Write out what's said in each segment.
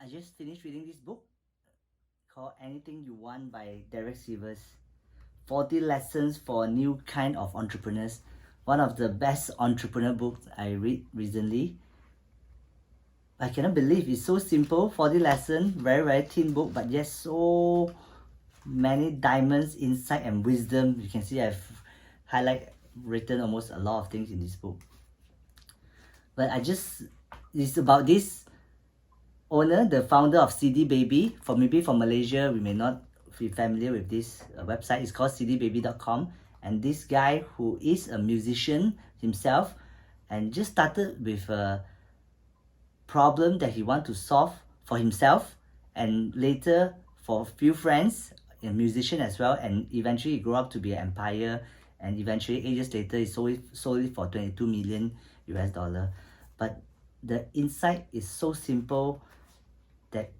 I just finished reading this book called Anything You Want by Sivers. 40 Lessons for a New Kind of Entrepreneurs. One of the best entrepreneur books I read recently. I cannot believe it's so simple. 40 lessons, very thin book, but yet so many diamonds, insight and wisdom. You can see I've written almost a lot of things in this book. But it's about this owner, the founder of CD Baby. Maybe from Malaysia, we may not be familiar with this website. It's called cdbaby.com. And this guy who is a musician himself and just started with a problem that he want to solve for himself and later for a few friends, a musician as well, and eventually he grew up to be an empire, and eventually 8 years later he sold it for 22 million US dollar. But the insight is so simple that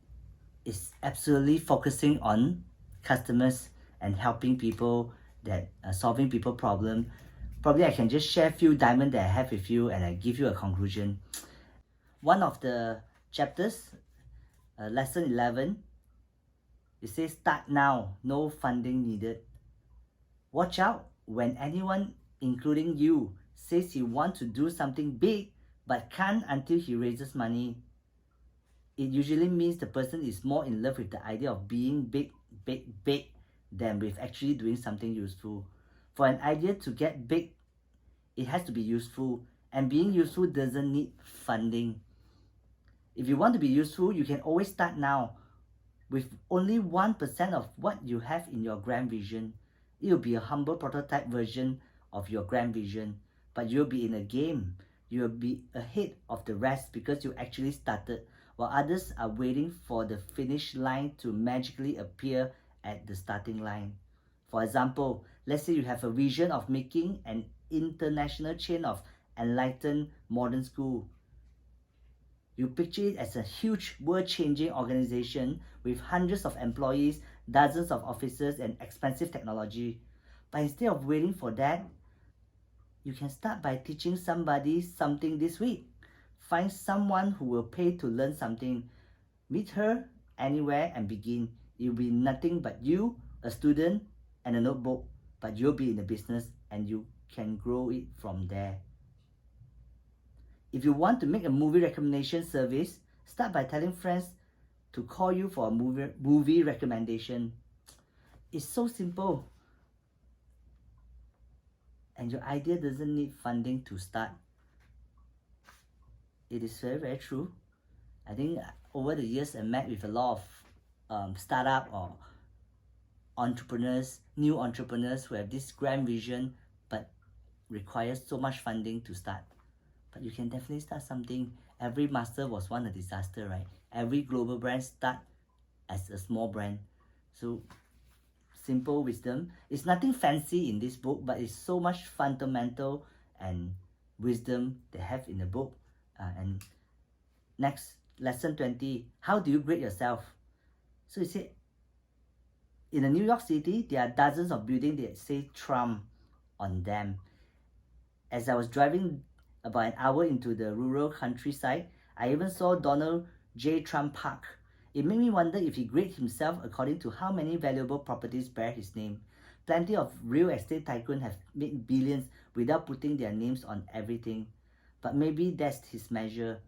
is absolutely focusing on customers and helping people, that solving people problem. Probably I can just share a few diamonds that I have with you and I give you a conclusion. One of the chapters, lesson 11, it says start now, no funding needed. Watch out when anyone, including you, says he wants to do something big but can't until he raises money. It usually means the person is more in love with the idea of being big than with actually doing something useful. For an idea to get big, it has to be useful, and being useful doesn't need funding. If you want to be useful, you can always start now with only 1% of what you have in your grand vision. It will be a humble prototype version of your grand vision, but you'll be in a game. You'll be ahead of the rest because you actually started, while others are waiting for the finish line to magically appear at the starting line. For example, let's say you have a vision of making an international chain of enlightened modern school. You picture it as a huge world-changing organization with hundreds of employees, dozens of officers, and expensive technology. But instead of waiting for that, you can start by teaching somebody something this week. Find someone who will pay to learn something. Meet her anywhere and begin. It will be nothing but you, a student, and a notebook. But you'll be in the business and you can grow it from there. If you want to make a movie recommendation service, start by telling friends to call you for a movie recommendation. It's so simple. And your idea doesn't need funding to start. It is very true. I think over the years I met with a lot of startup or entrepreneurs, new entrepreneurs who have this grand vision but requires so much funding to start. But you can definitely start something. Every master was once a disaster, right? Every global brand start as a small brand. So simple wisdom. It's nothing fancy in this book, but it's so much fundamental and wisdom they have in the book. And next, lesson 20, how do you grade yourself? So you say, in the New York City, there are dozens of buildings that say Trump on them. As I was driving about an hour into the rural countryside, I even saw Donald J. Trump Park. It made me wonder if he grades himself according to how many valuable properties bear his name. Plenty of real estate tycoons have made billions without putting their names on everything. But maybe that's his measure.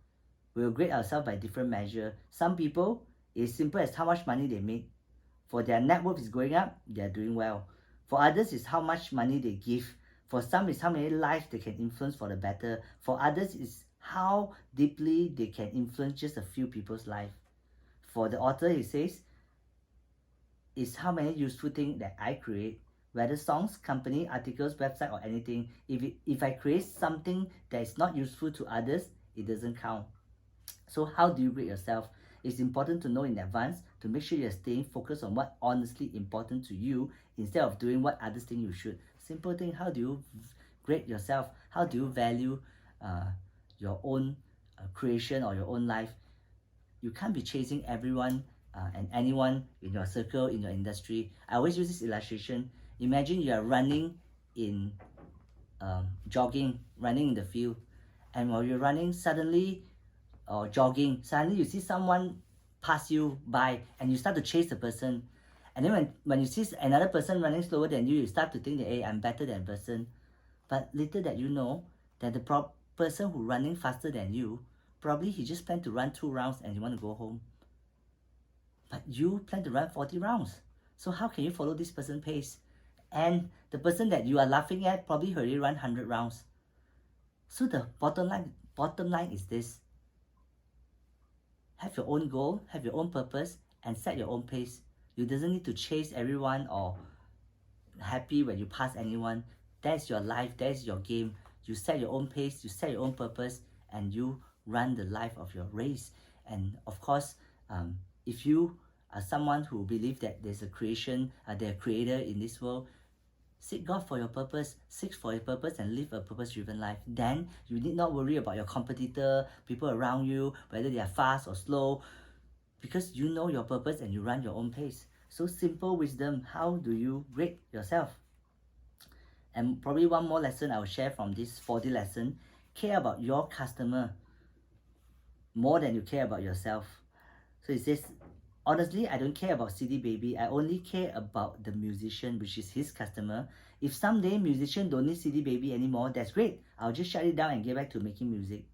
We'll grade ourselves by different measure. Some people, it's simple as how much money they make. For their net worth is going up, they are doing well. For others, it's how much money they give. For some, it's how many lives they can influence for the better. For others, it's how deeply they can influence just a few people's life. For the author, he says, it's how many useful things that I create. Whether songs, company, articles, website, or anything. If I create something that is not useful to others, it doesn't count. So how do you grade yourself? It's important to know in advance to make sure you're staying focused on what honestly important to you instead of doing what others think you should. Simple thing, how do you grade yourself? How do you value your own creation or your own life? You can't be chasing everyone and anyone in your circle, in your industry. I always use this illustration. Imagine you are running in jogging, running in the field, and while you're running, suddenly you see someone pass you by, and you start to chase the person. And then when you see another person running slower than you start to think that, hey, I'm better than person. But little that you know that the person who running faster than you, probably he just planned to run 2 rounds and he want to go home. But you plan to run 40 rounds. So how can you follow this person's pace? And the person that you are laughing at probably already run 100 rounds. So the bottom line is this. Have your own goal, have your own purpose, and set your own pace. You doesn't need to chase everyone or happy when you pass anyone. That's your life, that's your game. You set your own pace, you set your own purpose, and you run the life of your race. And of course, if you are someone who believes that there's a creation, there's a creator in this world, seek God for your purpose, seek for your purpose, and live a purpose-driven life. Then you need not worry about your competitor, people around you, whether they are fast or slow, because you know your purpose and you run your own pace. So simple wisdom, how do you grade yourself? And probably one more lesson I will share from this 40 lesson, care about your customer more than you care about yourself. So it says, honestly, I don't care about CD Baby. I only care about the musician, which is his customer. If someday musician don't need CD Baby anymore, that's great. I'll just shut it down and get back to making music.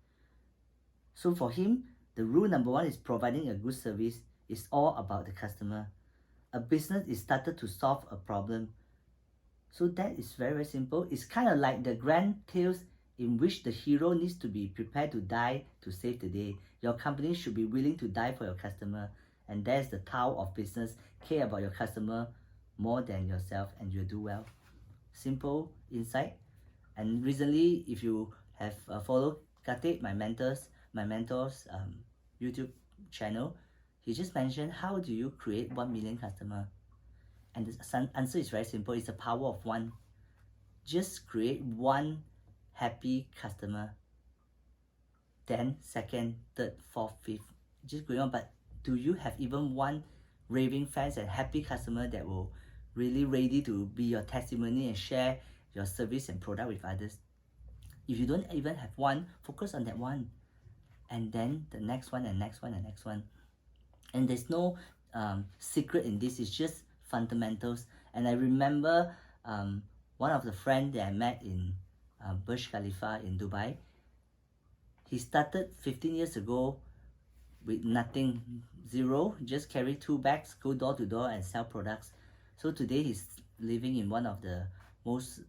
So for him, the rule number 1 is providing a good service. It's all about the customer. A business is started to solve a problem. So that is very, very simple. It's kind of like the grand tales in which the hero needs to be prepared to die to save the day. Your company should be willing to die for your customer. And that's the Tao of business. Care about your customer more than yourself and you'll do well. Simple insight. And recently, if you have followed Kate, my mentor's YouTube channel, he just mentioned, how do you create 1 million customer? And the answer is very simple. It's the power of 1. Just create 1 happy customer. Then second, third, fourth, fifth, just going on. But do you have even 1 raving fans and happy customer that will really ready to be your testimony and share your service and product with others? If you don't even have 1, focus on that 1. And then the next one and next one and next one. And there's no secret in this. It's just fundamentals. And I remember one of the friends that I met in Burj Khalifa in Dubai. He started 15 years ago with nothing, zero, just carry 2 bags, go door to door and sell products. So today he's living in one of the most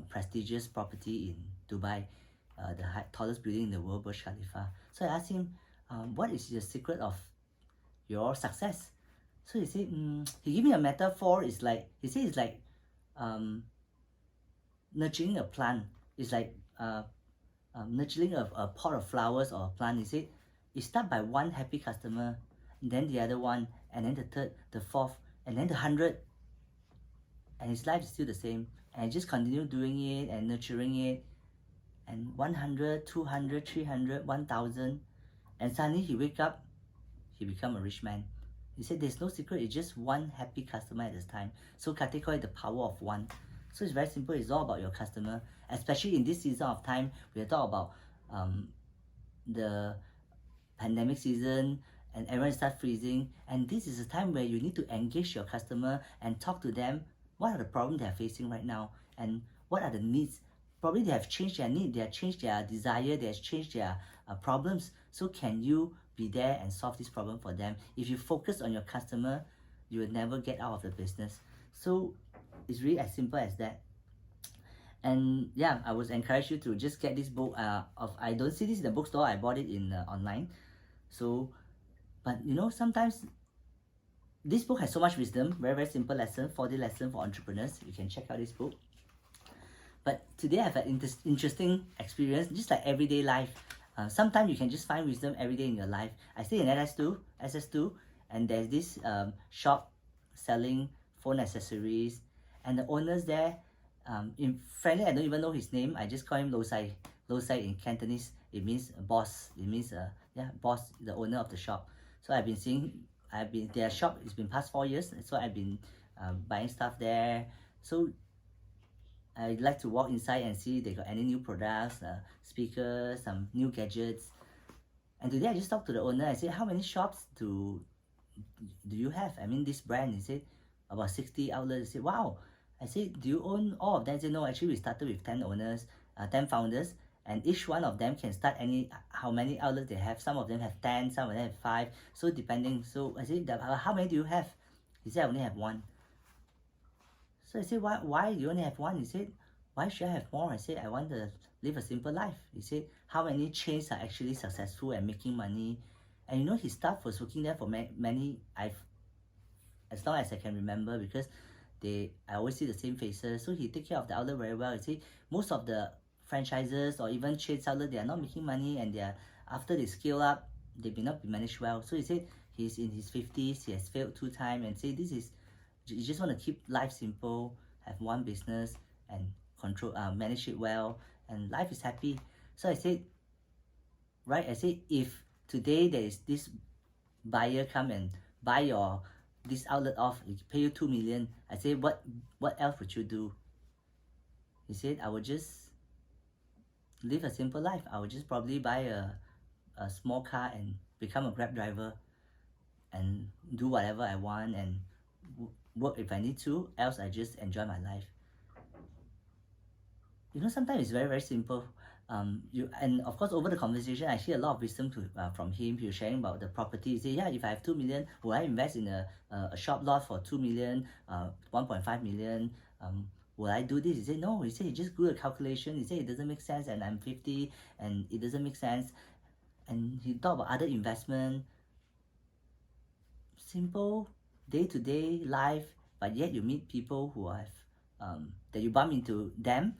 prestigious property in Dubai, the tallest building in the world, Burj Khalifa. So I asked him, what is the secret of your success? So he said, he gave me a metaphor. It's like, he said it's like nurturing a plant. It's like nurturing a pot of flowers or a plant. He said, it starts by 1 happy customer, then the other one, and then the third, the fourth, and then the 100. And his life is still the same. And I just continue doing it and nurturing it. And 100, 200, 300, 1,000. And suddenly he wake up, he become a rich man. He said there's no secret, it's just 1 happy customer at this time. So Kate call it the power of 1. So it's very simple, it's all about your customer. Especially in this season of time, we are talking about the pandemic season and everyone starts freezing. And this is a time where you need to engage your customer and talk to them. What are the problems they are facing right now? And what are the needs? Probably they have changed their need, they have changed their desire, they have changed their problems. So can you be there and solve this problem for them? If you focus on your customer, you will never get out of the business. So it's really as simple as that. And yeah, I would encourage you to just get this book. I don't see this in the bookstore, I bought it in online. So, but you know, sometimes this book has so much wisdom, very, very simple lesson, 40 lesson for entrepreneurs. You can check out this book. But today I've had interesting experience, just like everyday life. Sometimes you can just find wisdom every day in your life. I stay in SS2, and there's this shop selling phone accessories, and the owners there, frankly, I don't even know his name. I just call him Losai. Losai in Cantonese, it means boss. It means boss, the owner of the shop. So their shop, it's been past 4 years, so I've been buying stuff there. So I like to walk inside and see they got any new products, speakers, some new gadgets. And today I just talked to the owner. I said, how many shops do do you have? I mean, this brand, he said, about 60 outlets. I said, wow. I said, do you own all of them? He said, no, actually we started with 10 owners, 10 founders, and each one of them can start how many outlets they have. Some of them have 10, some of them have 5, so depending. So I said, how many do you have? He said, I only have 1. So I said, why do you only have 1? He said, why should I have more? I said, I want to live a simple life. He said, how many chains are actually successful and making money? And you know, his staff was working there for many, as long as I can remember, because I always see the same faces. So he take care of the outlet very well. You see, most of the franchises or even chains outlet, they are not making money, and after they scale up, they may not be managed well. So he said he's in his 50s, he has failed 2 times, and say you just want to keep life simple, have one business and control, manage it well, and life is happy. So I said, right, I said, if today there is this buyer come and buy this outlet off, he pay you 2 million. I said, what else would you do? He said, I would just live a simple life. I would just probably buy a small car and become a Grab driver and do whatever I want and work if I need to, else I just enjoy my life. You know, sometimes it's very, very simple. And of course, over the conversation, I hear a lot of wisdom from him. He was sharing about the property. He said, yeah, if I have 2 million, will I invest in a shop lot for 2 million, 1.5 million? Will I do this? He said, no. He said, he just do a calculation. He said, it doesn't make sense, and I'm 50, and it doesn't make sense. And he talked about other investment. Simple, day-to-day life, but yet you meet people who have, that you bump into them,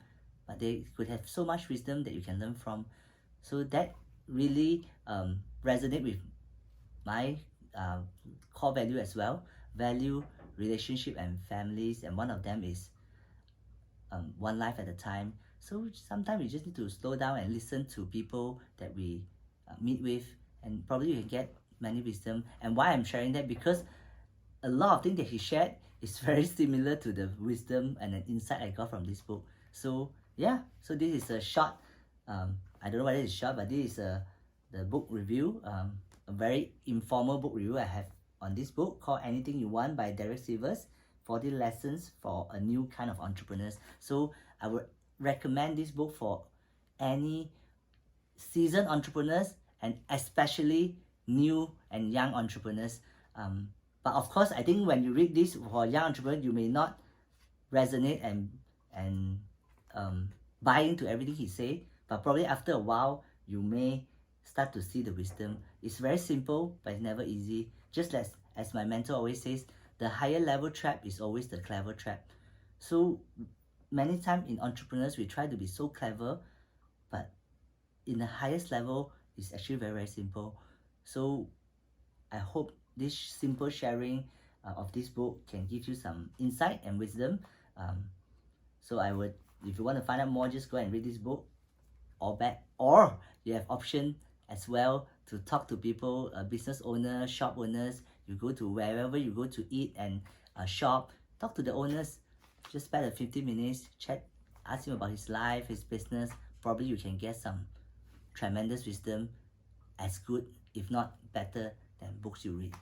but they could have so much wisdom that you can learn from. So that really resonate with my core value as well. Value, relationship, and families, and one of them is one life at a time. So sometimes we just need to slow down and listen to people that we meet with, and probably you can get many wisdom. And why I'm sharing that, because a lot of things that he shared is very similar to the wisdom and an insight I got from this book. So yeah, so this is a short, I don't know whether it's short, but this is the book review, a very informal book review I have on this book called Anything You Want by Sivers, 40 Lessons for a New Kind of Entrepreneurs. So I would recommend this book for any seasoned entrepreneurs and especially new and young entrepreneurs. But of course, I think when you read this for young entrepreneurs, you may not resonate and buy into everything he say, but probably after a while, you may start to see the wisdom. It's very simple, but it's never easy. Just as my mentor always says, the higher level trap is always the clever trap. So many times in entrepreneurs, we try to be so clever, but in the highest level, it's actually very, very simple. So I hope this simple sharing of this book can give you some insight and wisdom. So I would, if you want to find out more, just go and read this book, or you have option as well to talk to people, business owners, shop owners. You go to wherever you go to eat and shop, talk to the owners. Just spend a 15 minutes, chat, ask him about his life, his business. Probably you can get some tremendous wisdom, as good, if not better, than books you read.